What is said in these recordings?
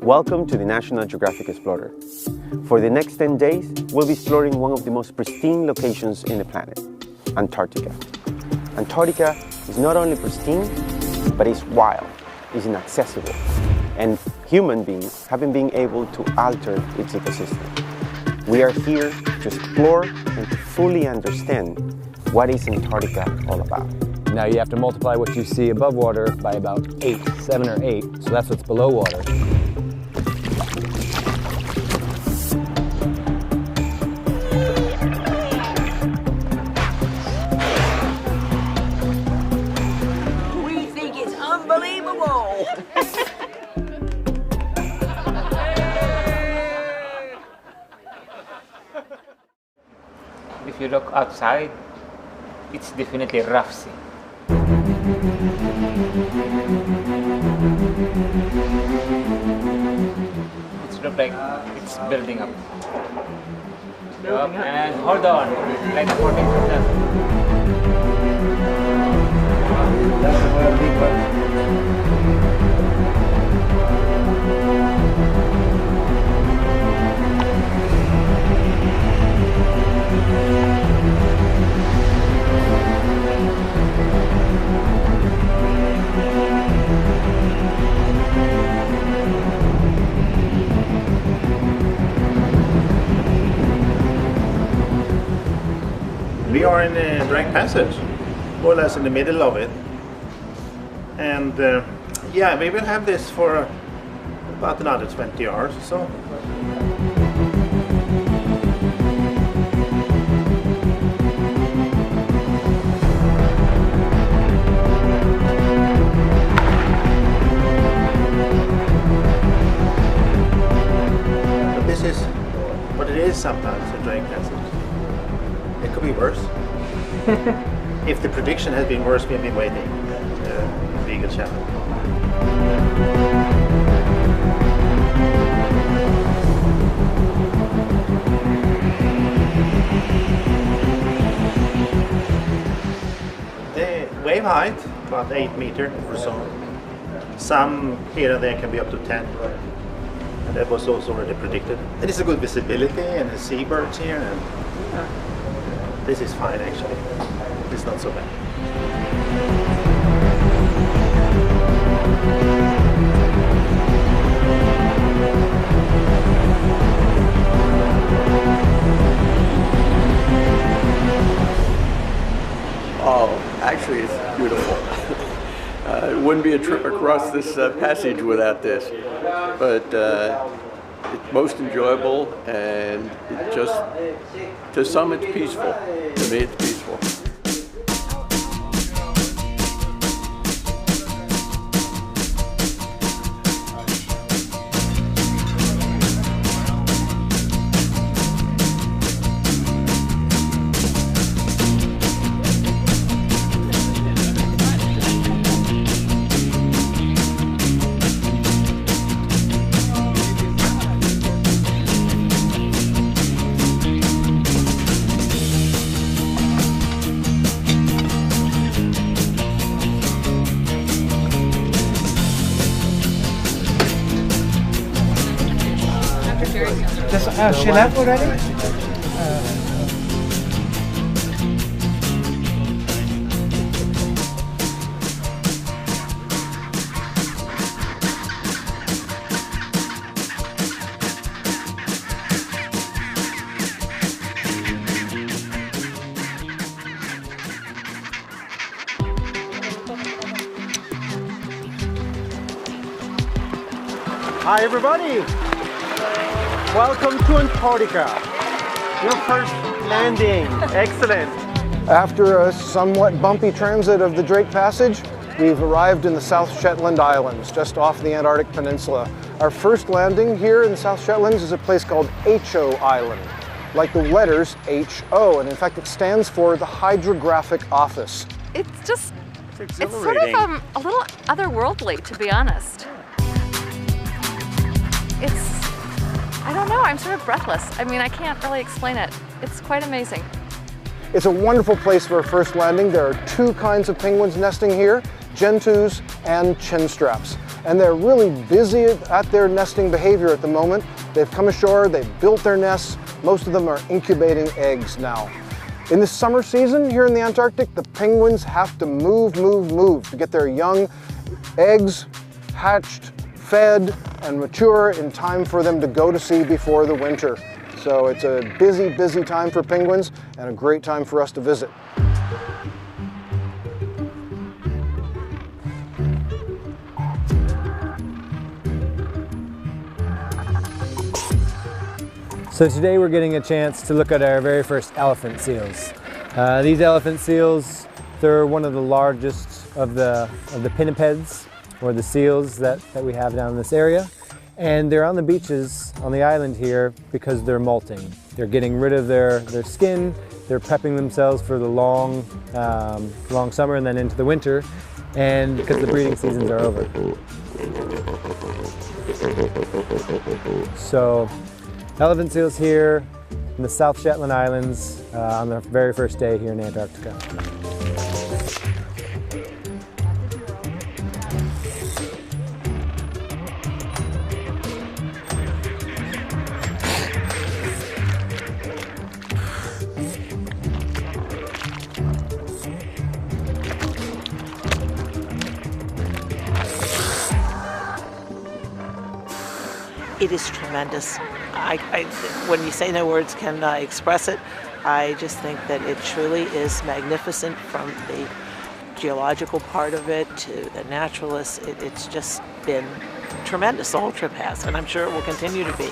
Welcome to the National Geographic Explorer. For the next 10 days, we'll be exploring one of the most pristine locations in the planet, Antarctica. Antarctica is not only pristine, but it's wild, it's inaccessible, and human beings haven't been able to alter its ecosystem. We are here to explore and to fully understand what is Antarctica all about. Now you have to multiply what you see above water by about 7 or 8, so that's what's below water. We think it's unbelievable! If you look outside, it's definitely rough sea. It looks like it's building up. And hold on, like 14%. We are in the Drake Passage, more or less in the middle of it. And yeah, we will have this for about another 20 hours or so. But this is what it is sometimes, the Drake Passage. It could be worse. If the prediction has been worse, we've been waiting. Legal channel. The wave height, about 8 meters or so. Some here and there can be up to 10. And that was also already predicted. It is a good visibility and the seabirds here. And this is fine actually. It's not so bad. Oh, actually it's beautiful. It wouldn't be a trip across this passage without this. But it's most enjoyable, and it just, to some it's peaceful. To me it's peaceful. She left already? Hi everybody! Welcome to Antarctica, your first landing. Excellent. After a somewhat bumpy transit of the Drake Passage, we've arrived in the South Shetland Islands, just off the Antarctic Peninsula. Our first landing here in the South Shetlands is a place called Ho Island, like the letters H-O, and in fact it stands for the Hydrographic Office. It's sort of a little otherworldly, to be honest. I don't know, I'm sort of breathless. I mean, I can't really explain it. It's quite amazing. It's a wonderful place for a first landing. There are two kinds of penguins nesting here, gentoos and chinstraps. and they're really busy at their nesting behavior at the moment. They've come ashore, they've built their nests. Most of them are incubating eggs now. In the summer season here in the Antarctic, the penguins have to move to get their young eggs hatched, fed, and mature in time for them to go to sea before the winter. So it's a busy, busy time for penguins and a great time for us to visit. So today we're getting a chance to look at our very first elephant seals. These elephant seals, they're one of the largest of the pinnipeds, or the seals that we have down in this area. And they're on the beaches on the island here because they're molting. They're getting rid of their skin, they're prepping themselves for the long summer and then into the winter, and because the breeding seasons are over. So, elephant seals here in the South Shetland Islands on the very first day here in Antarctica. It is tremendous. When you say no words can express it, I just think that it truly is magnificent, from the geological part of it to the naturalists. It's just been tremendous. The whole trip has, and I'm sure it will continue to be.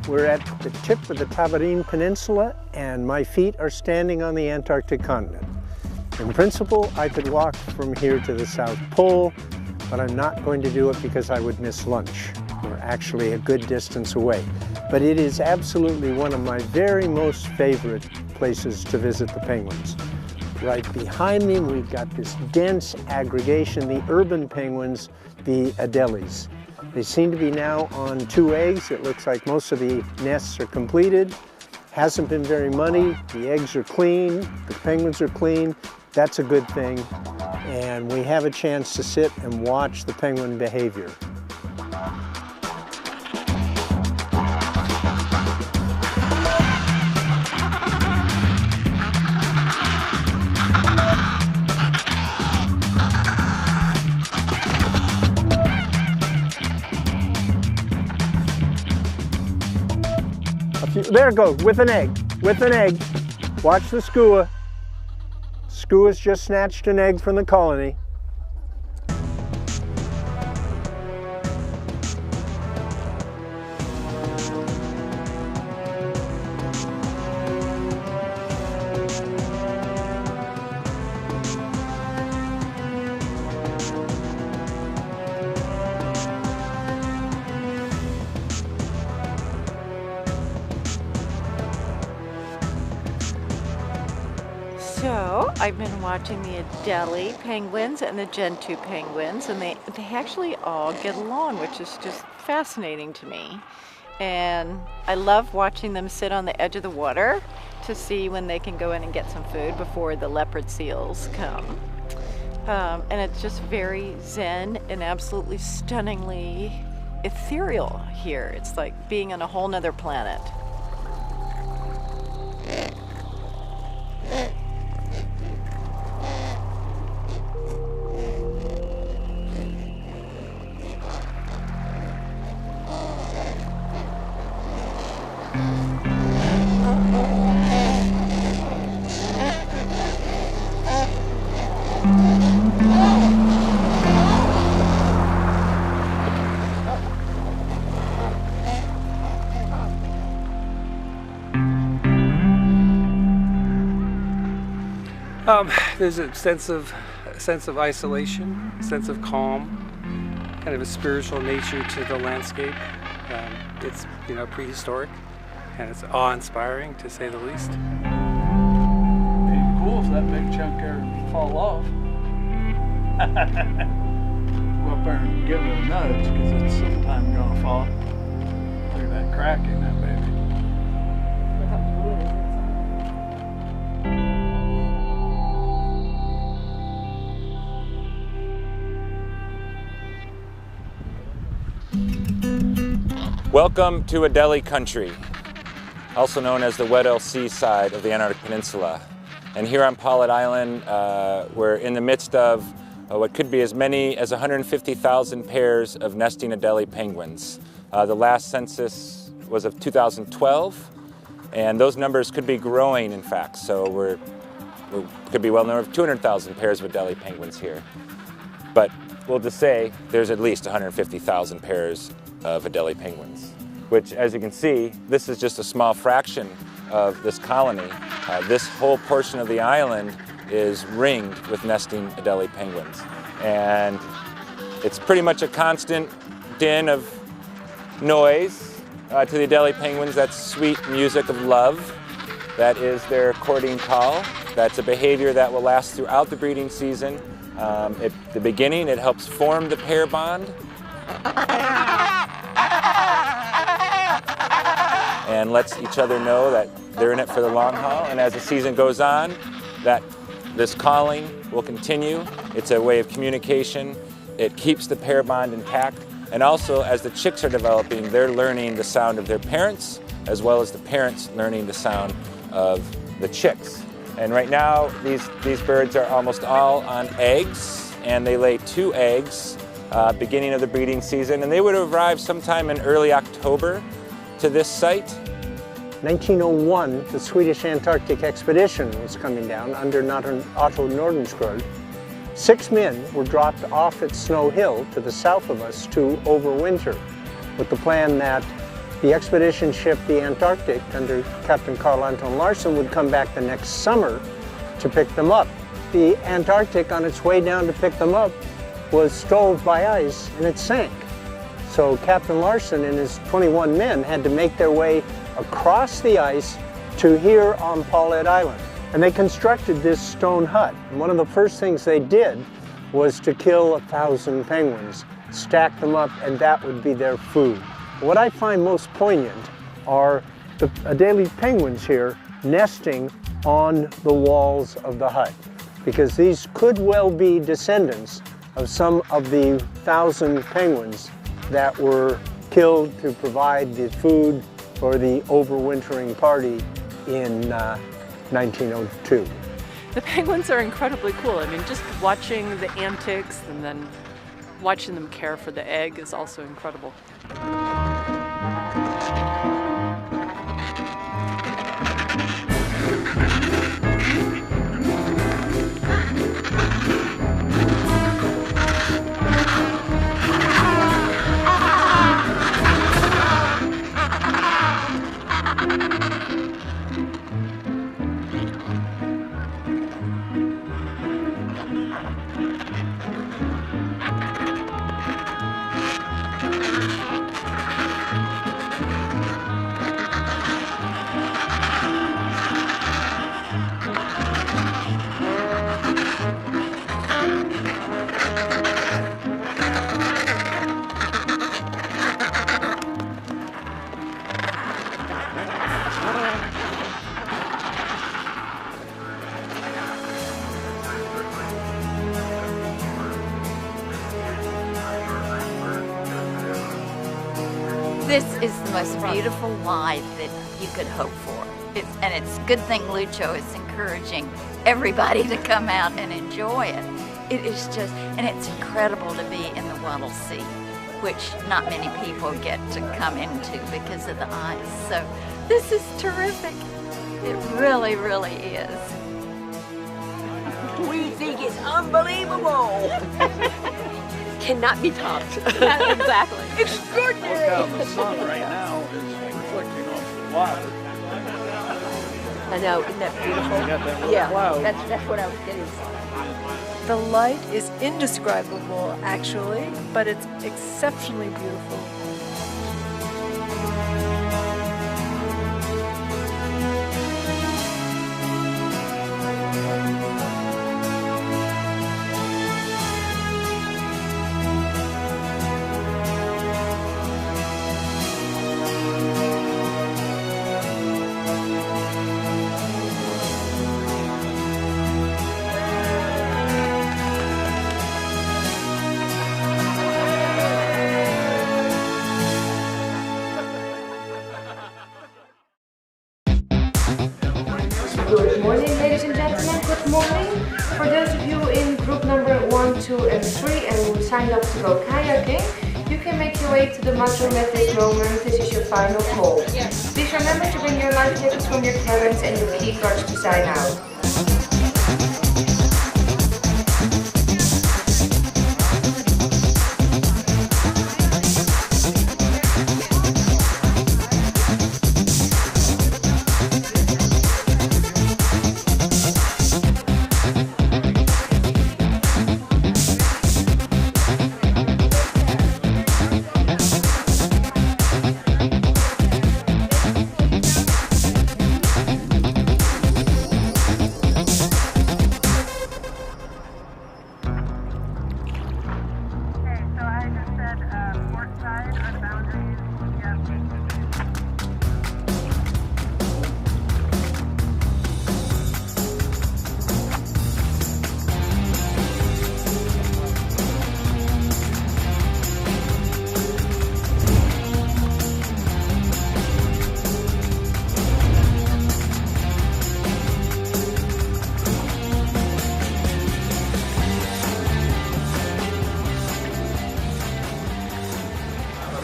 We're at the tip of the Tabarine Peninsula, and my feet are standing on the Antarctic continent. In principle, I could walk from here to the South Pole, but I'm not going to do it because I would miss lunch. We're actually a good distance away. But it is absolutely one of my very most favorite places to visit the penguins. Right behind me, we've got this dense aggregation, the urban penguins, the Adelies. They seem to be now on 2 eggs. It looks like most of the nests are completed. Hasn't been very muddy. The eggs are clean. The penguins are clean. That's a good thing. And we have a chance to sit and watch the penguin behavior. There it goes, with an egg, Watch the skua. Skua's just snatched an egg from the colony. So I've been watching the Adelie penguins and the Gentoo penguins, and they actually all get along, which is just fascinating to me. And I love watching them sit on the edge of the water to see when they can go in and get some food before the leopard seals come. And it's just very zen and absolutely stunningly ethereal here. It's like being on a whole nother planet. There's a sense of isolation, a sense of calm, kind of a spiritual nature to the landscape. It's, you know, prehistoric, and it's awe-inspiring to say the least. It'd be cool if that big chunk there would fall off. Go up there and give it a nudge, because it's sometime gonna fall. Look at that crack in that baby. Look how blue it is inside. Welcome to Adelie country, also known as the Weddell Sea side of the Antarctic Peninsula. And here on Paulet Island, we're in the midst of what could be as many as 150,000 pairs of nesting Adelie penguins. The last census was of 2012, and those numbers could be growing, in fact. So we could be well over 200,000 pairs of Adelie penguins here. But we'll just say there's at least 150,000 pairs of Adelie penguins, which, as you can see, this is just a small fraction of this colony. This whole portion of the island is ringed with nesting Adelie penguins. And it's pretty much a constant din of noise to the Adelie penguins. That's sweet music of love. That is their courting call. That's a behavior that will last throughout the breeding season. At the beginning, it helps form the pair bond. And lets each other know that they're in it for the long haul. And as the season goes on, this calling will continue. It's a way of communication. It keeps the pair bond intact. And also, as the chicks are developing, they're learning the sound of their parents, as well as the parents learning the sound of the chicks. And right now, these birds are almost all on eggs, and they lay 2 eggs beginning of the breeding season. And they would arrive sometime in early October to this site. 1901, the Swedish Antarctic expedition was coming down under Otto Nordenskjöld. 6 men were dropped off at Snow Hill to the south of us to overwinter, with the plan that the expedition ship, the Antarctic, under Captain Carl Anton Larsen, would come back the next summer to pick them up. The Antarctic, on its way down to pick them up, was stove by ice and it sank. So Captain Larsen and his 21 men had to make their way across the ice to here on Paulet Island. And they constructed this stone hut. And one of the first things they did was to kill 1,000 penguins, stack them up, and that would be their food. What I find most poignant are the Adelie penguins here nesting on the walls of the hut, because these could well be descendants of some of the 1,000 penguins that were killed to provide the food for the overwintering party in 1902. The penguins are incredibly cool. I mean, just watching the antics and then watching them care for the egg is also incredible. This is the most beautiful life that you could hope for. And it's a good thing Lucho is encouraging everybody to come out and enjoy it. It is just, and it's incredible to be in the Weddell Sea, which not many people get to come into because of the ice. So this is terrific. It really, really is. We think it's unbelievable. Cannot be topped. Exactly. Extraordinary. Look how the sun right now is reflecting off the water. I know, isn't that beautiful? Yeah, that's what I was getting. The light is indescribable, actually, but it's exceptionally beautiful. Good morning, ladies and gentlemen, good morning. For those of you in group number 1, 2 and 3 and who signed up to go kayaking, you can make your way to the mudroom at this moment. This is your final call. Please remember to bring your life jackets from your parents and your key cards to sign out.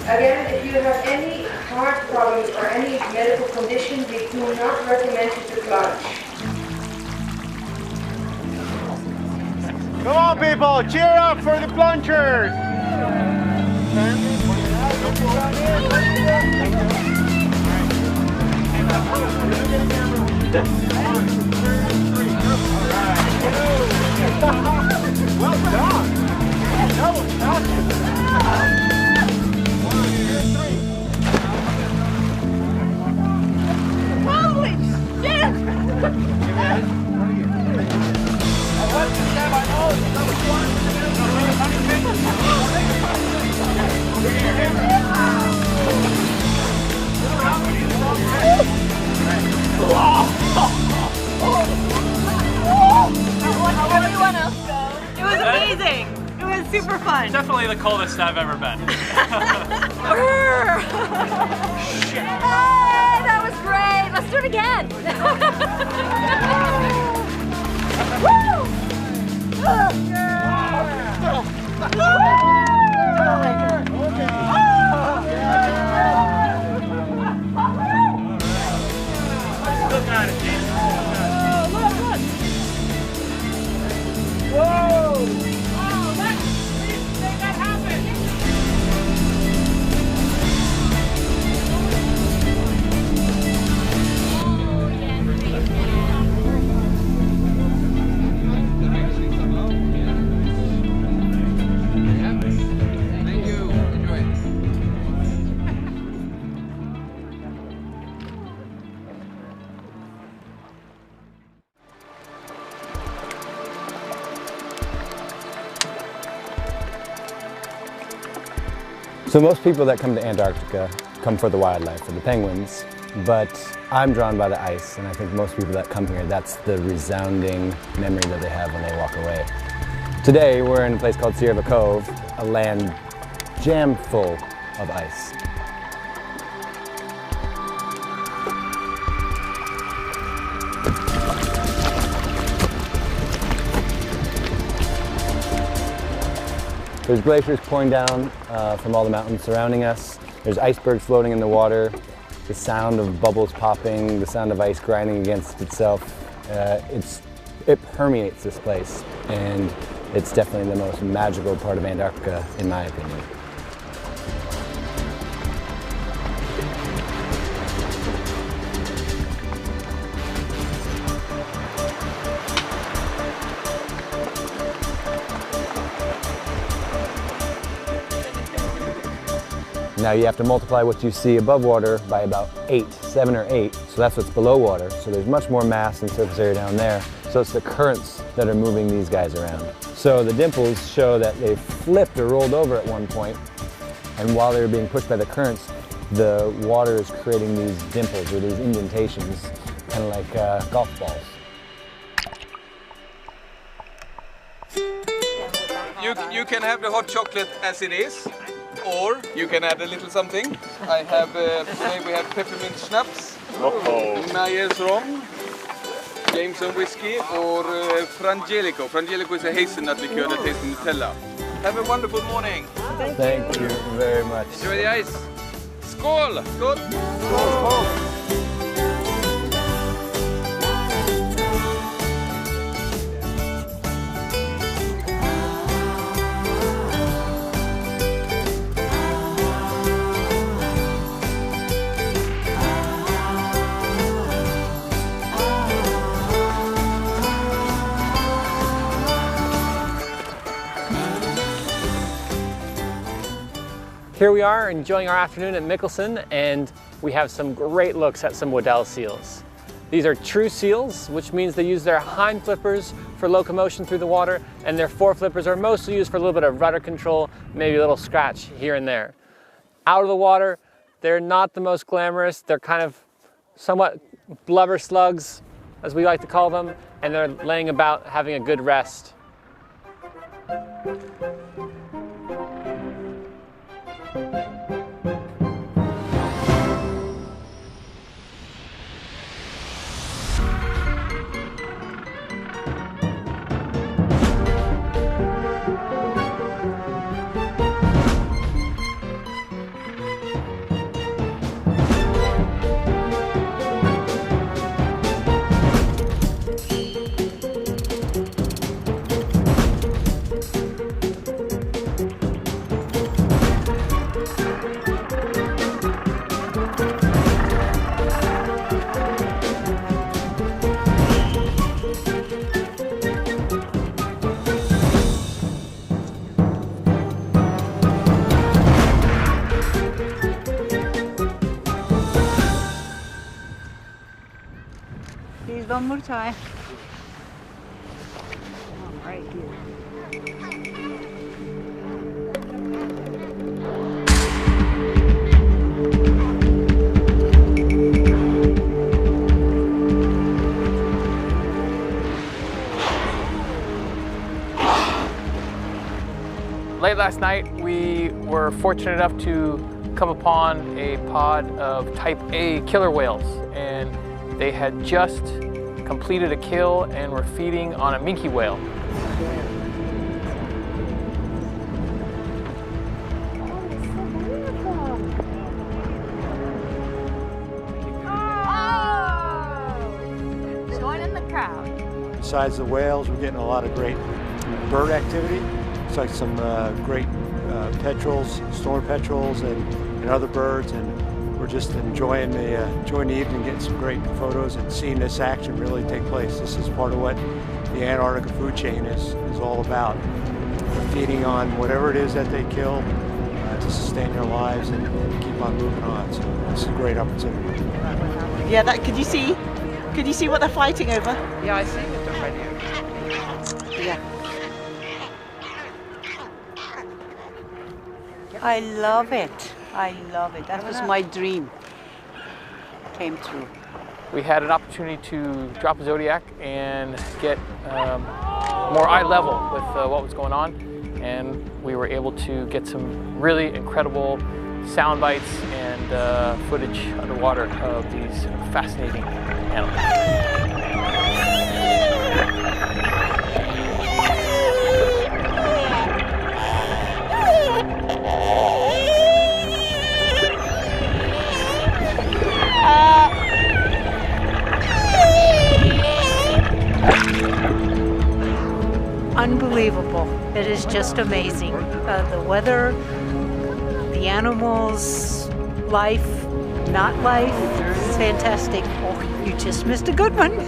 Again, if you have any heart problems or any medical condition, we do not recommend you to plunge. Come on, people, cheer up for the plungers! Well done! That was awesome! Holy shit! Everyone else go. It was amazing. It was super fun. Definitely the coldest I've ever been. Hey, that was great. Let's do it again. Look at it, Jason. Look. Whoa! Oh, please make that happen. So most people that come to Antarctica come for the wildlife, for the penguins, but I'm drawn by the ice, and I think most people that come here, that's the resounding memory that they have when they walk away. Today we're in a place called Sierra Cove, a land jam full of ice. There's glaciers pouring down from all the mountains surrounding us. There's icebergs floating in the water. The sound of bubbles popping, the sound of ice grinding against itself. It permeates this place, and it's definitely the most magical part of Antarctica, in my opinion. Now you have to multiply what you see above water by about 7 or 8, so that's what's below water. So there's much more mass and surface area down there. So it's the currents that are moving these guys around. So the dimples show that they flipped or rolled over at one point, and while they were being pushed by the currents, the water is creating these dimples or these indentations, kind of like golf balls. You can have the hot chocolate as it is, or you can add a little something. I have, today we have peppermint schnapps, Myers rom, Jameson whiskey, or Frangelico. Frangelico is a hazelnut liqueur that tastes Nutella. Have a wonderful morning. Thank you very much. Enjoy the ice. Skål! Skål! Skål! Here we are enjoying our afternoon at Mikkelsen, and we have some great looks at some Waddell seals. These are true seals, which means they use their hind flippers for locomotion through the water, and their fore flippers are mostly used for a little bit of rudder control, maybe a little scratch here and there. Out of the water, they're not the most glamorous. They're kind of somewhat blubber slugs, as we like to call them, and they're laying about having a good rest. One more time. Right here. Late last night, we were fortunate enough to come upon a pod of type A killer whales, and they had just completed a kill and were feeding on a minke whale. Oh! Join in the crowd. Besides the whales, we're getting a lot of great bird activity. It's like some great petrels, storm petrels, and other birds, and we're just enjoying the evening, getting some great photos and seeing this action really take place. This is part of what the Antarctica food chain is all about. They're feeding on whatever it is that they kill to sustain their lives and keep on moving on. So it's a great opportunity. Yeah, could you see what they're fighting over? Yeah, I see it already. Yeah. I love it. I love it. That was my dream. Came true. We had an opportunity to drop a Zodiac and get more eye level with what was going on, and we were able to get some really incredible sound bites and footage underwater of these fascinating animals. Unbelievable. It is just amazing. The weather, the animals, life, not life. It's fantastic. Oh, you just missed a good one.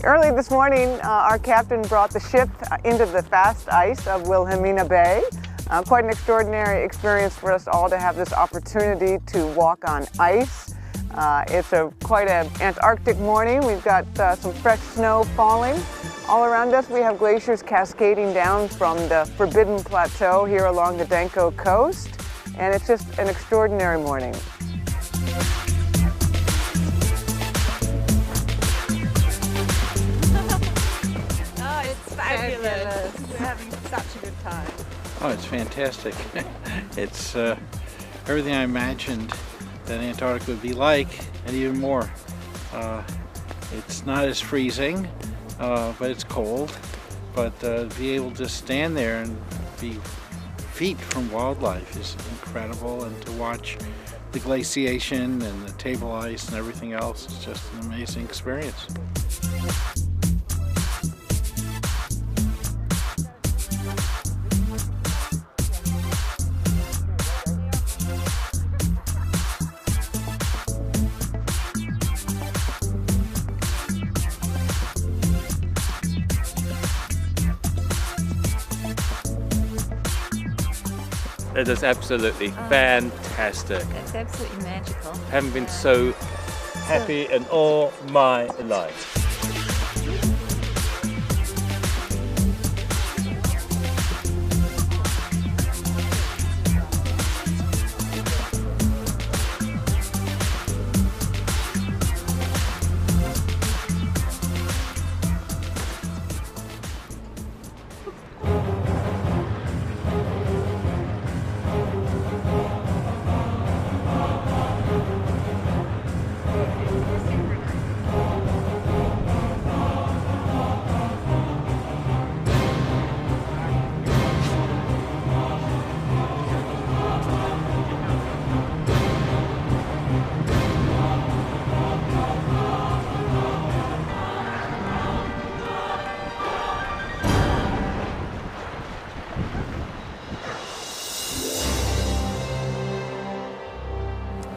Early this morning, our captain brought the ship into the fast ice of Wilhelmina Bay. Quite an extraordinary experience for us all to have this opportunity to walk on ice. It's quite an Antarctic morning. We've got some fresh snow falling. All around us we have glaciers cascading down from the Forbidden Plateau here along the Danko coast. And it's just an extraordinary morning. Fabulous. We're having such a good time. Oh, it's fantastic. It's everything I imagined that Antarctica would be like, and even more. It's not as freezing, but it's cold. But be able to stand there and be feet from wildlife is incredible, and to watch the glaciation and the table ice and everything else is just an amazing experience. It is absolutely fantastic. It's absolutely magical. Haven't been so happy in all my life.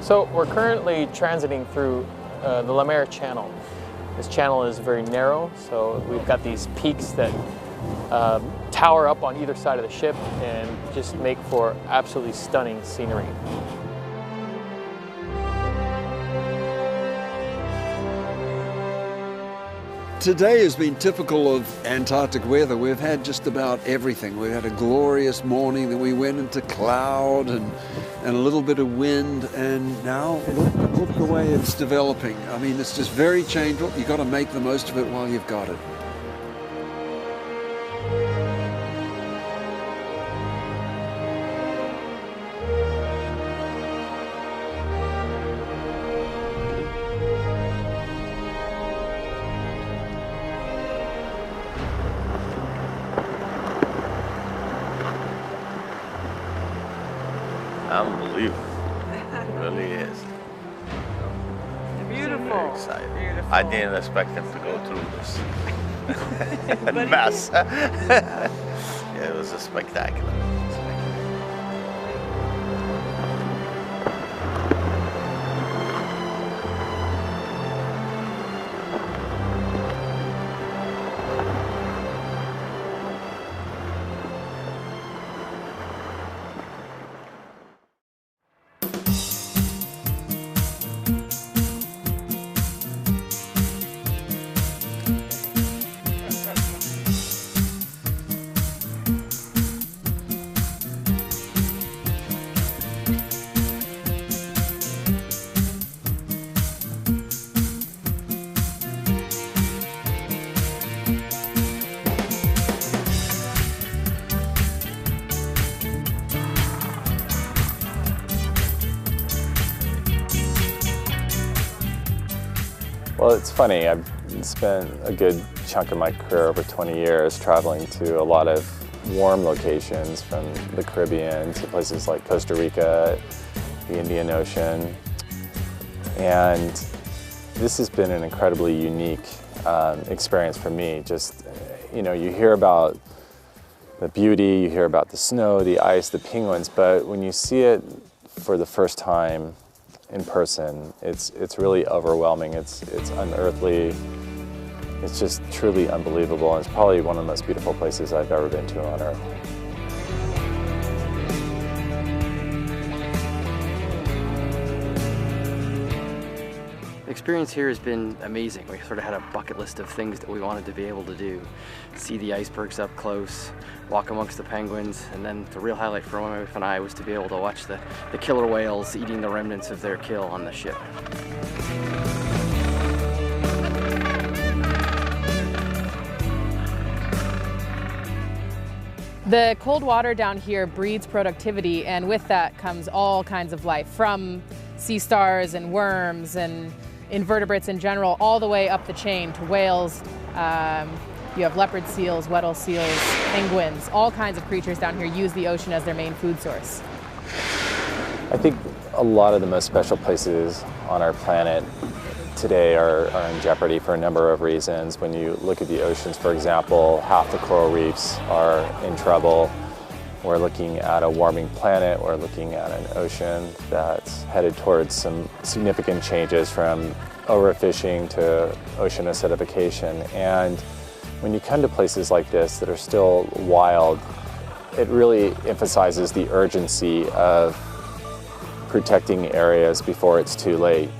So we're currently transiting through the Le Maire Channel. This channel is very narrow, so we've got these peaks that tower up on either side of the ship and just make for absolutely stunning scenery. Today has been typical of Antarctic weather. We've had just about everything. We've had a glorious morning, then we went into cloud and a little bit of wind, and now look the way it's developing. I mean, it's just very changeable. You've got to make the most of it while you've got it. Unbelievable. It really is. Beautiful. Very excited. Beautiful. I didn't expect them to go through this mess. Yeah, it was a spectacular. Well, it's funny. I've spent a good chunk of my career, over 20 years, traveling to a lot of warm locations, from the Caribbean to places like Costa Rica, the Indian Ocean. And this has been an incredibly unique experience for me. Just, you know, you hear about the beauty, you hear about the snow, the ice, the penguins, but when you see it for the first time in person, it's really overwhelming. It's unearthly. It's just truly unbelievable, and it's probably one of the most beautiful places I've ever been to on Earth. The experience here has been amazing. We sort of had a bucket list of things that we wanted to be able to do. See the icebergs up close, walk amongst the penguins, and then the real highlight for my wife and I was to be able to watch the killer whales eating the remnants of their kill on the ship. The cold water down here breeds productivity, and with that comes all kinds of life, from sea stars and worms and invertebrates in general, all the way up the chain to whales. You have leopard seals, Weddell seals, penguins, all kinds of creatures down here use the ocean as their main food source. I think a lot of the most special places on our planet today are in jeopardy for a number of reasons. When you look at the oceans, for example, half the coral reefs are in trouble. We're looking at a warming planet. We're looking at an ocean that's headed towards some significant changes, from overfishing to ocean acidification. And when you come to places like this that are still wild, it really emphasizes the urgency of protecting areas before it's too late.